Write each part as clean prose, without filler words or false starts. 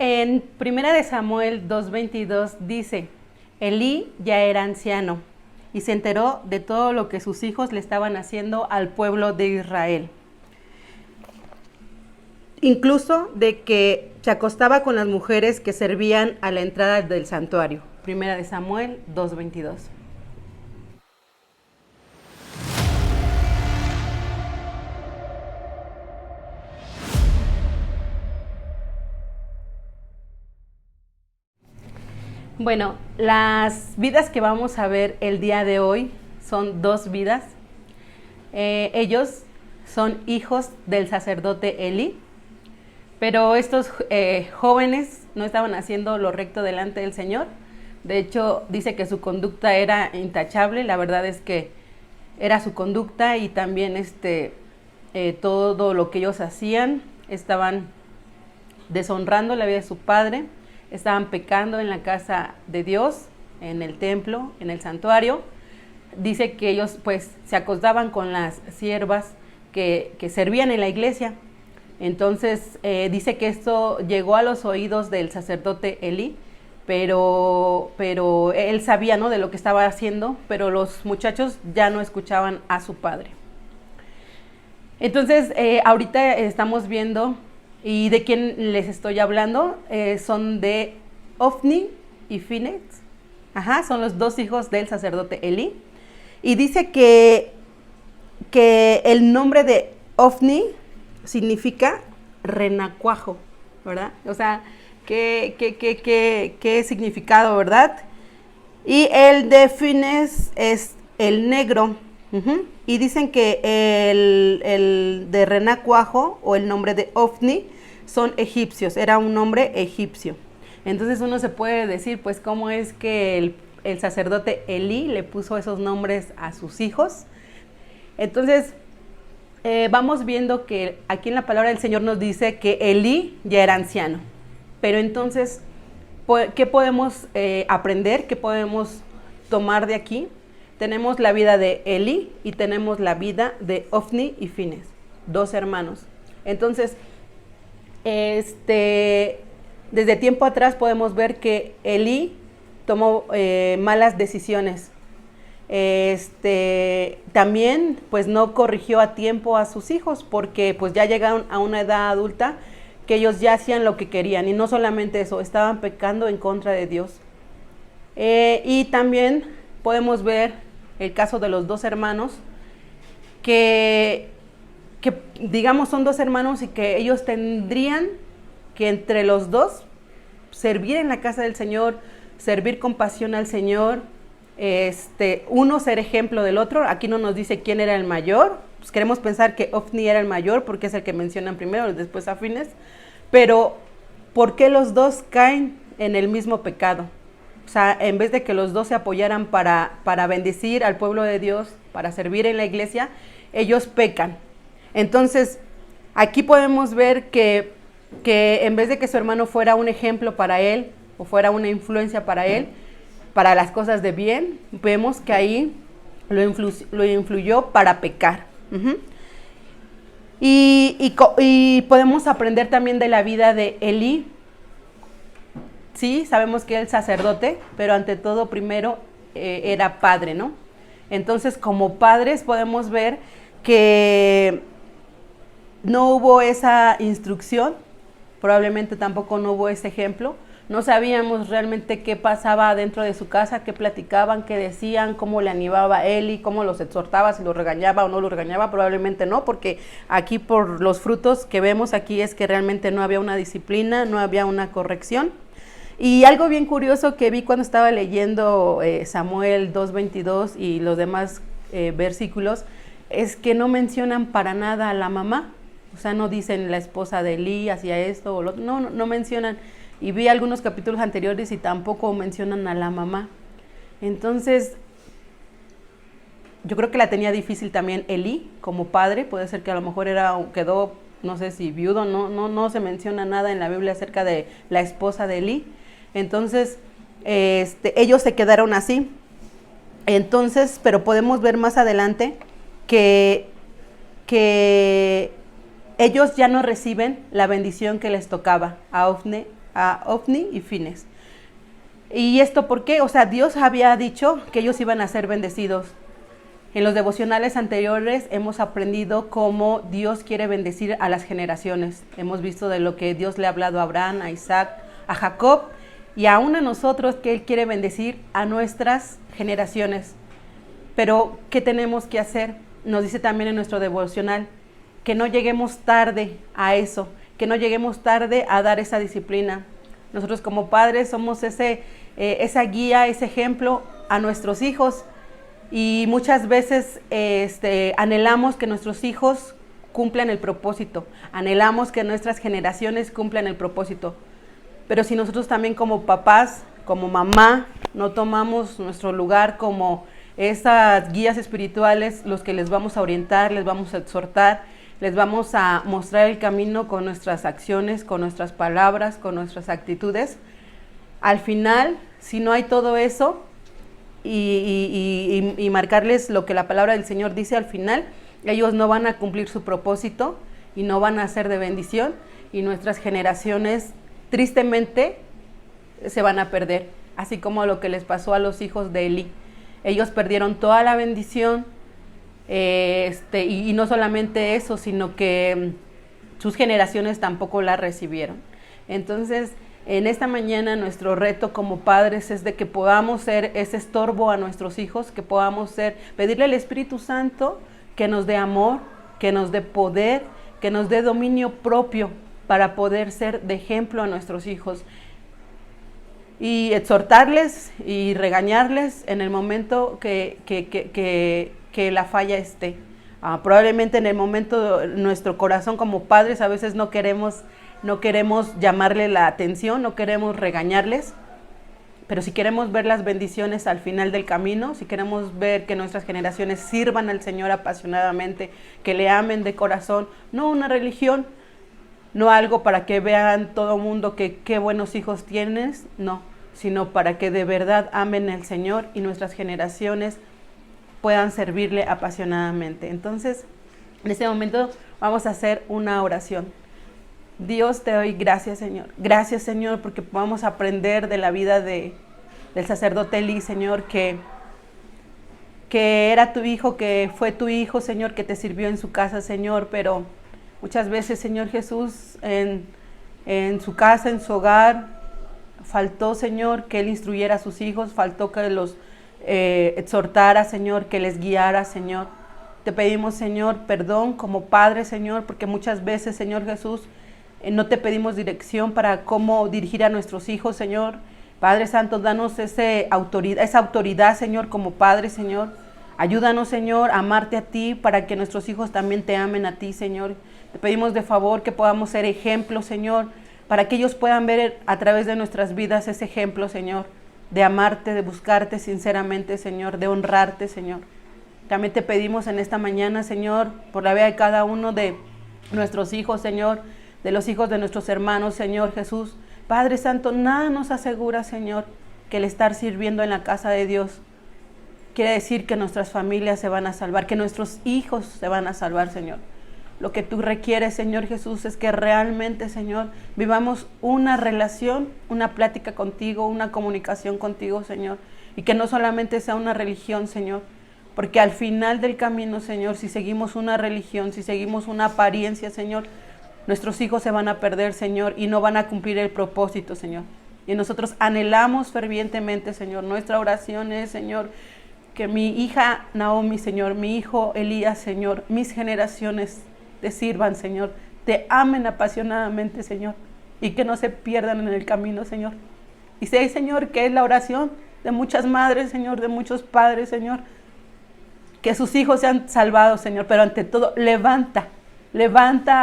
en 1 Samuel 2:22 dice, Elí ya era anciano y se enteró de todo lo que sus hijos le estaban haciendo al pueblo de Israel. Incluso de que se acostaba con las mujeres que servían a la entrada del santuario. 1 Samuel 2:22. Bueno, las vidas que vamos a ver el día de hoy son dos vidas. Ellos son hijos del sacerdote Elí, pero estos jóvenes no estaban haciendo lo recto delante del Señor. De hecho, dice que su conducta era intachable. La verdad es que era su conducta y también todo lo que ellos hacían. Estaban deshonrando la vida de su padre. Estaban pecando en la casa de Dios, en el templo, en el santuario. Dice que ellos pues se acostaban con las siervas que servían en la iglesia. Entonces dice que esto llegó a los oídos del sacerdote Elí, pero él sabía, ¿no?, de lo que estaba haciendo, pero los muchachos ya no escuchaban a su padre. Entonces ahorita estamos viendo. ¿Y de quién les estoy hablando? Son de Ofni y Finees. Son los dos hijos del sacerdote Elí. Y dice que el nombre de Ofni significa renacuajo, ¿verdad? O sea, ¿qué significado, verdad? Y el de Finees es el negro. Y dicen que el de renacuajo o el nombre de Ofni son egipcios, era un nombre egipcio. Entonces uno se puede decir, pues, cómo es que el sacerdote Elí le puso esos nombres a sus hijos. Entonces vamos viendo que aquí en la palabra del Señor nos dice que Elí ya era anciano. Pero entonces, ¿qué podemos aprender? ¿Qué podemos tomar de aquí? Tenemos la vida de Elí y tenemos la vida de Ofni y Finees, dos hermanos. Entonces, desde tiempo atrás podemos ver que Elí tomó malas decisiones. También pues no corrigió a tiempo a sus hijos porque pues ya llegaron a una edad adulta que ellos ya hacían lo que querían, y no solamente eso, estaban pecando en contra de Dios. Y también podemos ver el caso de los dos hermanos que digamos son dos hermanos y que ellos tendrían que entre los dos servir en la casa del Señor, servir con pasión al Señor, uno ser ejemplo del otro. Aquí no nos dice quién era el mayor, pues queremos pensar que Ofni era el mayor porque es el que mencionan primero, después a Finees, pero ¿por qué los dos caen en el mismo pecado? O sea, en vez de que los dos se apoyaran para bendecir al pueblo de Dios, para servir en la iglesia, ellos pecan. Entonces, aquí podemos ver que en vez de que su hermano fuera un ejemplo para él, o fuera una influencia para él, para las cosas de bien, vemos que ahí lo influyó para pecar. Y podemos aprender también de la vida de Elí. Sí, sabemos que es sacerdote, pero ante todo primero era padre, ¿no? Entonces, como padres podemos ver que no hubo esa instrucción, probablemente tampoco no hubo ese ejemplo. No sabíamos realmente qué pasaba dentro de su casa, qué platicaban, qué decían, cómo le animaba Eli, cómo los exhortaba, si los regañaba o no los regañaba. Probablemente no, porque aquí por los frutos que vemos aquí es que realmente no había una disciplina, no había una corrección. Y algo bien curioso que vi cuando estaba leyendo Samuel 2:22 y los demás versículos, es que no mencionan para nada a la mamá. O sea, no dicen la esposa de Elí hacía esto o lo otro, no mencionan. Y vi algunos capítulos anteriores y tampoco mencionan a la mamá. Entonces, yo creo que la tenía difícil también Elí como padre. Puede ser que a lo mejor quedó, no sé si viudo, no se menciona nada en la Biblia acerca de la esposa de Elí. Entonces, ellos se quedaron así. Entonces, pero podemos ver más adelante que ellos ya no reciben la bendición que les tocaba a Ofni, a Ofni y Fines. ¿Y esto por qué? O sea, Dios había dicho que ellos iban a ser bendecidos. En los devocionales anteriores hemos aprendido cómo Dios quiere bendecir a las generaciones. Hemos visto de lo que Dios le ha hablado a Abraham, a Isaac, a Jacob y aún a nosotros, que Él quiere bendecir a nuestras generaciones. Pero, ¿qué tenemos que hacer? Nos dice también en nuestro devocional que no lleguemos tarde a eso, que no lleguemos tarde a dar esa disciplina. Nosotros como padres somos esa guía, ese ejemplo a nuestros hijos. Y muchas veces anhelamos que nuestros hijos cumplan el propósito, anhelamos que nuestras generaciones cumplan el propósito. Pero si nosotros también como papás, como mamá, no tomamos nuestro lugar como esas guías espirituales, los que les vamos a orientar, les vamos a exhortar, les vamos a mostrar el camino con nuestras acciones, con nuestras palabras, con nuestras actitudes, al final, si no hay todo eso, y marcarles lo que la palabra del Señor dice al final, ellos no van a cumplir su propósito y no van a ser de bendición, y nuestras generaciones tristemente se van a perder, así como lo que les pasó a los hijos de Elí. Ellos perdieron toda la bendición, y no solamente eso, sino que sus generaciones tampoco la recibieron. Entonces, en esta mañana nuestro reto como padres es de que podamos ser ese estorbo a nuestros hijos, que podamos pedirle al Espíritu Santo que nos dé amor, que nos dé poder, que nos dé dominio propio para poder ser de ejemplo a nuestros hijos. Y exhortarles y regañarles en el momento que la falla esté. Probablemente en el momento nuestro corazón como padres a veces no queremos llamarle la atención, no queremos regañarles, pero si queremos ver las bendiciones al final del camino, si queremos ver que nuestras generaciones sirvan al Señor apasionadamente, que le amen de corazón, no una religión, no algo para que vean todo el mundo que qué buenos hijos tienes, no, sino para que de verdad amen al Señor y nuestras generaciones puedan servirle apasionadamente. Entonces, en este momento vamos a hacer una oración. Dios, te doy gracias, Señor. Gracias, Señor, porque podamos aprender de la vida del sacerdote Elí, Señor, que era tu hijo, que fue tu hijo, Señor, que te sirvió en su casa, Señor, pero muchas veces, Señor Jesús, en su casa, en su hogar, faltó, Señor, que Él instruyera a sus hijos, faltó que los exhortara, Señor, que les guiara, Señor. Te pedimos, Señor, perdón como Padre, Señor, porque muchas veces, Señor Jesús, no te pedimos dirección para cómo dirigir a nuestros hijos, Señor. Padre Santo, danos esa autoridad, Señor, como Padre, Señor. Ayúdanos, Señor, a amarte a ti para que nuestros hijos también te amen a ti, Señor. Te pedimos de favor que podamos ser ejemplos, Señor, para que ellos puedan ver a través de nuestras vidas ese ejemplo, Señor, de amarte, de buscarte sinceramente, Señor, de honrarte, Señor. También te pedimos en esta mañana, Señor, por la vida de cada uno de nuestros hijos, Señor, de los hijos de nuestros hermanos, Señor Jesús. Padre Santo, nada nos asegura, Señor, que el estar sirviendo en la casa de Dios quiere decir que nuestras familias se van a salvar, que nuestros hijos se van a salvar, Señor. Lo que tú requieres, Señor Jesús, es que realmente, Señor, vivamos una relación, una plática contigo, una comunicación contigo, Señor, y que no solamente sea una religión, Señor, porque al final del camino, Señor, si seguimos una religión, si seguimos una apariencia, Señor, nuestros hijos se van a perder, Señor, y no van a cumplir el propósito, Señor. Y nosotros anhelamos fervientemente, Señor, nuestra oración es, Señor, que mi hija Naomi, Señor, mi hijo Elías, Señor, mis generaciones te sirvan, Señor, te amen apasionadamente, Señor, y que no se pierdan en el camino, Señor. Y sé, Señor, que es la oración de muchas madres, Señor, de muchos padres, Señor, que sus hijos sean salvados, Señor, pero ante todo, levanta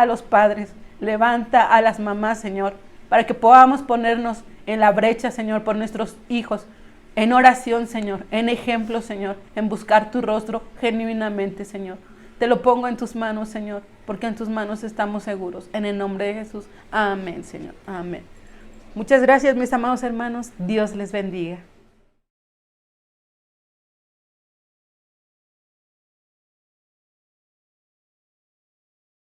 a los padres, levanta a las mamás, Señor, para que podamos ponernos en la brecha, Señor, por nuestros hijos, en oración, Señor, en ejemplo, Señor, en buscar tu rostro genuinamente, Señor. Te lo pongo en tus manos, Señor, porque en tus manos estamos seguros. En el nombre de Jesús. Amén, Señor. Amén. Muchas gracias, mis amados hermanos. Dios les bendiga.